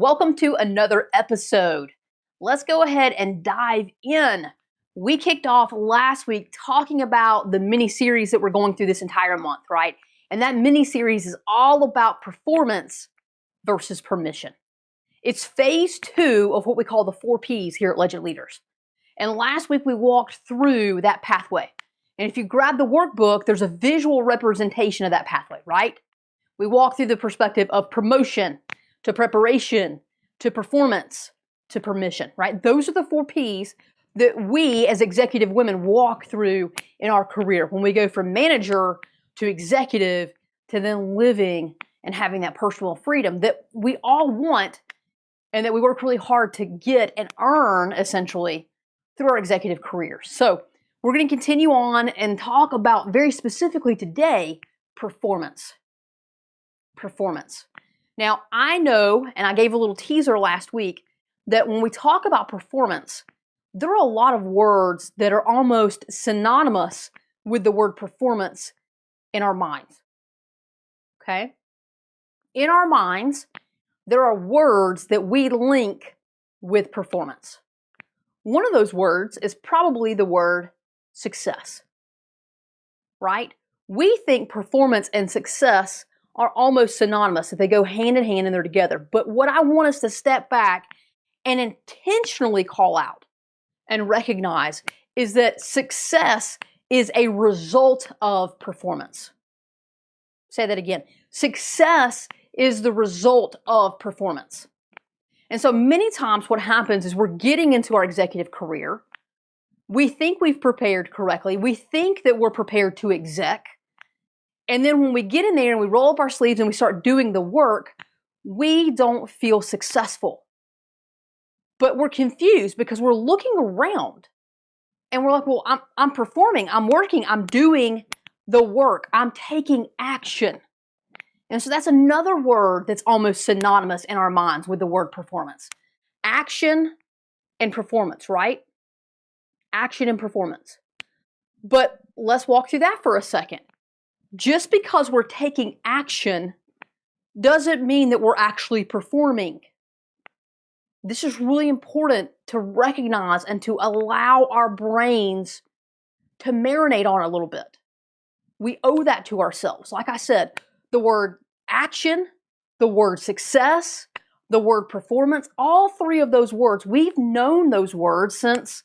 Welcome to another episode. Let's go ahead and dive in. We kicked off last week talking about the mini-series that we're going through this entire month, right? And that mini-series is all about performance versus permission. It's phase 2 of what we call the 4 Ps here at Legend Leaders. And last week we walked through that pathway. And if you grab the workbook, there's a visual representation of that pathway, right? We walked through the perspective of promotion to preparation to performance to permission, right? Those are the 4 Ps that we as executive women walk through in our career when we go from manager to executive to then living and having that personal freedom that we all want and that we work really hard to get and earn essentially through our executive careers. So we're going to continue on and talk about very specifically today, performance. Performance. Now, I know, and I gave a little teaser last week, that when we talk about performance, there are a lot of words that are almost synonymous with the word performance in our minds. Okay? In our minds, there are words that we link with performance. One of those words is probably the word success, right? We think performance and success are almost synonymous, that they go hand in hand and they're together. But what I want us to step back and intentionally call out and recognize is that success is a result of performance. Say that again. Success is the result of performance. And so many times what happens is we're getting into our executive career. We think we've prepared correctly. We think that we're prepared to exec. And then when we get in there and we roll up our sleeves and we start doing the work, we don't feel successful. But we're confused because we're looking around and we're like, well, I'm performing, I'm working, I'm doing the work, I'm taking action. And so that's another word that's almost synonymous in our minds with the word performance. Action and performance, right? Action and performance. But let's walk through that for a second. Just because we're taking action doesn't mean that we're actually performing. This is really important to recognize and to allow our brains to marinate on a little bit. We owe that to ourselves. Like I said, the word action, the word success, the word performance, all 3 of those words, we've known those words since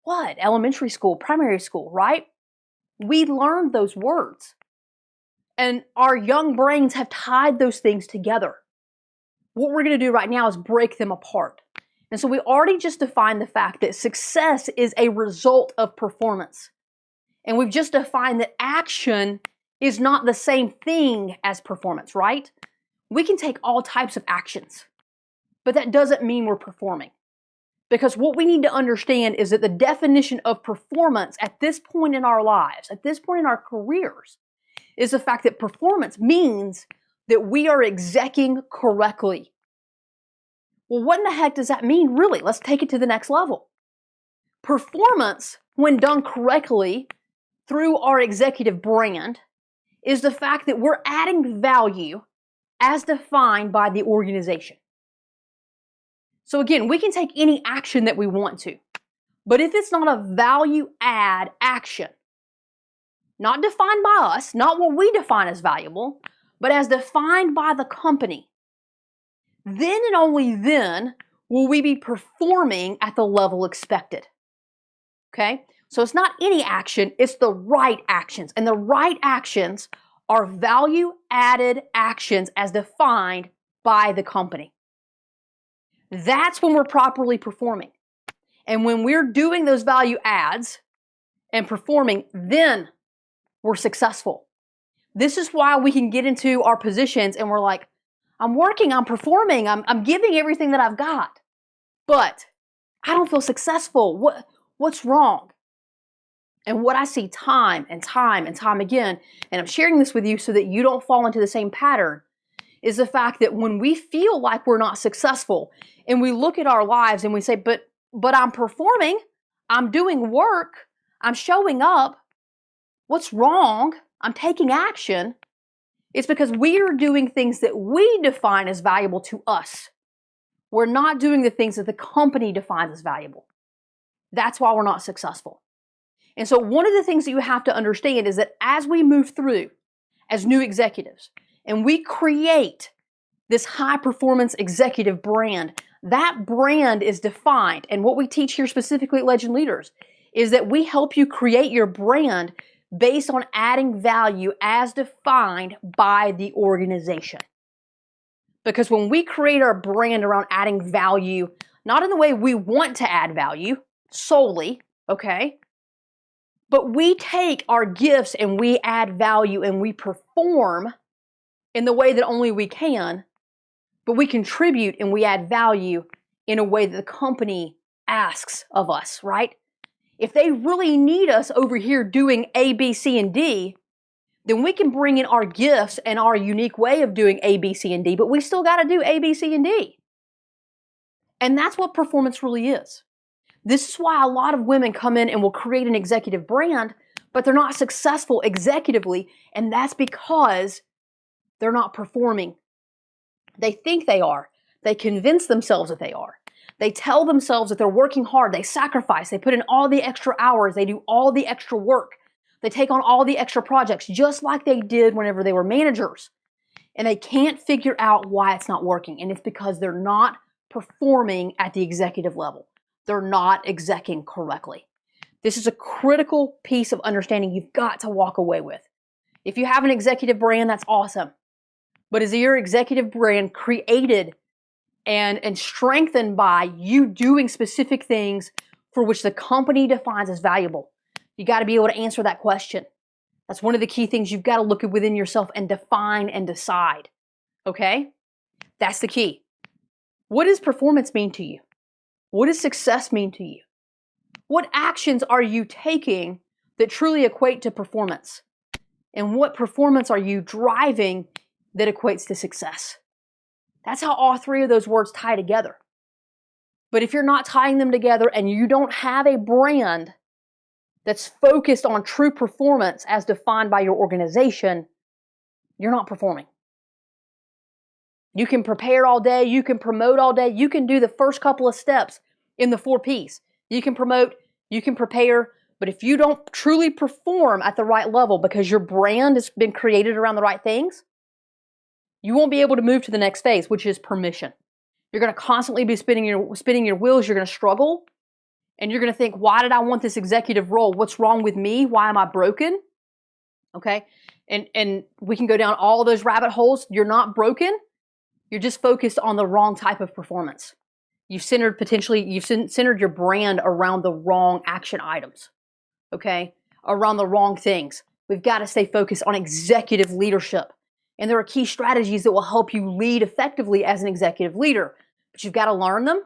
what? Elementary school, primary school, right? We learned those words. And our young brains have tied those things together. What we're going to do right now is break them apart. And so we already just defined the fact that success is a result of performance. And we've just defined that action is not the same thing as performance, right? We can take all types of actions, but that doesn't mean we're performing. Because what we need to understand is that the definition of performance at this point in our lives, at this point in our careers, is the fact that performance means that we are executing correctly. Well, what in the heck does that mean, really? Let's take it to the next level. Performance, when done correctly through our executive brand, is the fact that we're adding value as defined by the organization. So again, we can take any action that we want to, but if it's not a value add action, not defined by us, not what we define as valuable, but as defined by the company, then and only then will we be performing at the level expected. Okay? So it's not any action, it's the right actions. And the right actions are value-added actions as defined by the company. That's when we're properly performing. And when we're doing those value adds and performing, then we're successful. This is why we can get into our positions and we're like, I'm working, I'm performing, I'm giving everything that I've got, but I don't feel successful. What's wrong? And what I see time and time and time again, and I'm sharing this with you so that you don't fall into the same pattern, is the fact that when we feel like we're not successful and we look at our lives and we say, but I'm performing, I'm doing work, I'm showing up, what's wrong? I'm taking action. It's because we are doing things that we define as valuable to us. We're not doing the things that the company defines as valuable. That's why we're not successful. And so one of the things that you have to understand is that as we move through as new executives and we create this high performance executive brand, that brand is defined. And what we teach here specifically at Legend Leaders is that we help you create your brand based on adding value as defined by the organization. Because when we create our brand around adding value, not in the way we want to add value solely, okay? But we take our gifts and we add value and we perform in the way that only we can, but we contribute and we add value in a way that the company asks of us, right? If they really need us over here doing A, B, C, and D, then we can bring in our gifts and our unique way of doing A, B, C, and D, but we still got to do A, B, C, and D. And that's what performance really is. This is why a lot of women come in and will create an executive brand, but they're not successful executively, and that's because they're not performing. They think they are. They convince themselves that they are. They tell themselves that they're working hard. They sacrifice. They put in all the extra hours. They do all the extra work. They take on all the extra projects, just like they did whenever they were managers. And they can't figure out why it's not working. And it's because they're not performing at the executive level. They're not execing correctly. This is a critical piece of understanding you've got to walk away with. If you have an executive brand, that's awesome. But is your executive brand created and strengthened by you doing specific things for which the company defines as valuable? You got to be able to answer that question. That's one of the key things you've got to look at within yourself and define and decide. Okay? That's the key. What does performance mean to you? What does success mean to you? What actions are you taking that truly equate to performance? And what performance are you driving that equates to success? That's how all three of those words tie together. But if you're not tying them together and you don't have a brand that's focused on true performance as defined by your organization, you're not performing. You can prepare all day, you can promote all day, you can do the first couple of steps in the 4 Ps. You can promote, you can prepare, but if you don't truly perform at the right level because your brand has been created around the right things, you won't be able to move to the next phase, which is permission. You're going to constantly be spinning your wheels, you're going to struggle, and you're going to think, why did I want this executive role? What's wrong with me? Why am I broken? Okay? And we can go down all those rabbit holes. You're not broken. You're just focused on the wrong type of performance. You've centered your brand around the wrong action items, okay? Around the wrong things. We've got to stay focused on executive leadership. And there are key strategies that will help you lead effectively as an executive leader. But you've got to learn them.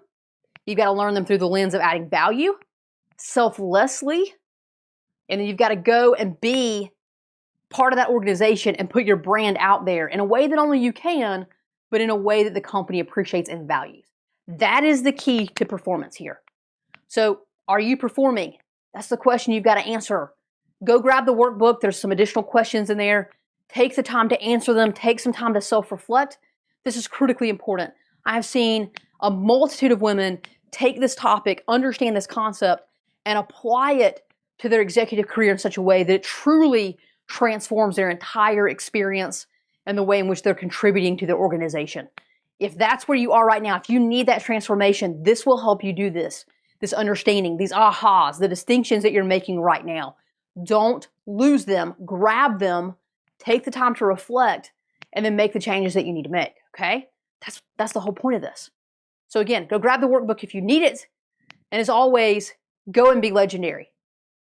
You've got to learn them through the lens of adding value, selflessly, and then you've got to go and be part of that organization and put your brand out there in a way that only you can, but in a way that the company appreciates and values. That is the key to performance here. So, are you performing? That's the question you've got to answer. Go grab the workbook. There's some additional questions in there. Take the time to answer them. Take some time to self-reflect. This is critically important. I've seen a multitude of women take this topic, understand this concept, and apply it to their executive career in such a way that it truly transforms their entire experience and the way in which they're contributing to their organization. If that's where you are right now, if you need that transformation, this will help you do this understanding, these ahas, the distinctions that you're making right now. Don't lose them, grab them, take the time to reflect, and then make the changes that you need to make, okay? That's the whole point of this. So again, go grab the workbook if you need it. And as always, go and be legendary.